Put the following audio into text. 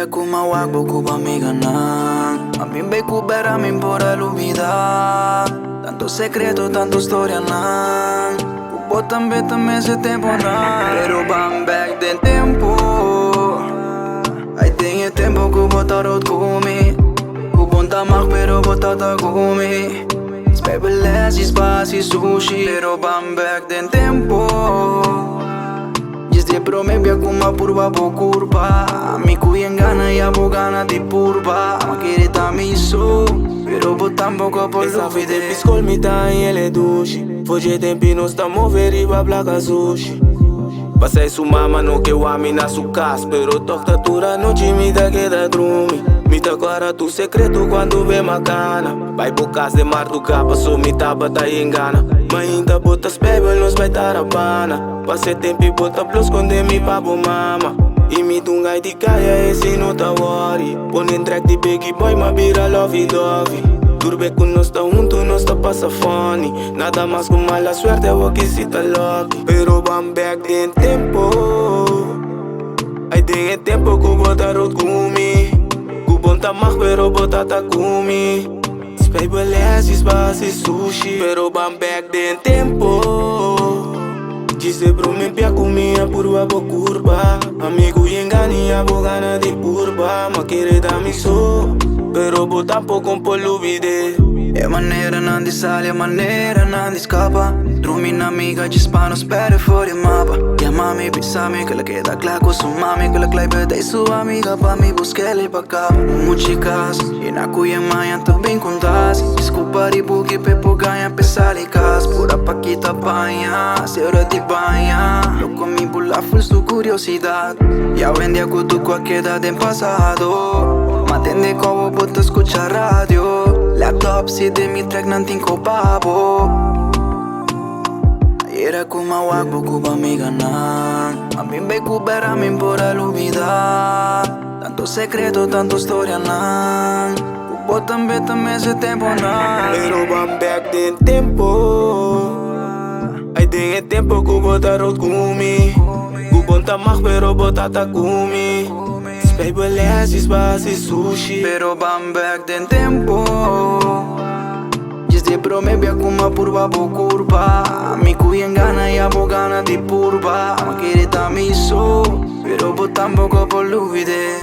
Era kuma wagbo kuba mi ganan. A mí me cubera me importa olvidar. Tanto secreto, tanto storia nan. Kubo también ese tiempo nan. Pero van back del tiempo. Ay tenye tiempo kubo tarot kumi. Kubo tamak pero botata kumi. Spebeles spasi sushi. Pero van back del tiempo. Desde promebia kuma purba po curva. Mi cuyen gana y abo gana di purba. Ma quereta mi so. Pero bo tampoco por lo vide. Piscol mi ta e ele dushi. Foge tempi non sta moveri va blaga sushi. Passei su mama no que wami na su casa. Pero toctatura no mi da queda drumi. Mi ta agora tu secreto quando vê macana. Vai bocas de mar do capa, so mi ta bata engana. Mas ainda bota spebel nos vai tarabana. Passei tempo e bota plus quando mi babo mama. E mi dungai di caia esse não tá worry. Põe track de big boy, ma vira lovey-dovey. Turbe con nos tá junto, nos tá passa funny. Nada mais com mala suerte, eu aqui se tá lucky. Pero van back den tempo. Ai den tempo que bota rot kumi. Kubon tamak pero bota ta kumi. Spebeles spasi sushi. Pero van back den tempo. Disse pro me pia comia purba po curva. Amigo engani abo gana di purba. Ma querida mi so. Pero bo tampoco un po' lo vide. E maneira non di sale, maneira non di scappa. Drumi un'amica ci spano, spero fuori mappa. Chiamami, pensami, quella che da claco su mami. Quella che lei vede su amica, pa mi buscare pa capo. Muci caso, e na cui mai anto ben contasi. Scopari buchi per pogaia, pensare i cas. Pura paquita bagna, se ora ti bagna. Lo comi bulla full su curiosidad. Ya vendi a tu qualche data in passato. Ma tende como puedo escuchar radio. Laptop si de mi track non ti incopavo. Era kuma wagbo kuba mi ganan. A mí me cubera me importa olvidar. Tanto secreto, tanto storia nan. Kubo también ese tiempo nan. Pero van back den tempo. Ai den tempo kubo tarot kumi. Kubon tamak pero botata kumi. Spebeles spasi sushi. Pero van back del tiempo. Desde promebia kuma purba po curva. Mi cuyen gana y abo gana di purba. Ma quereta mi so. Pero bo tampoco por lo vide.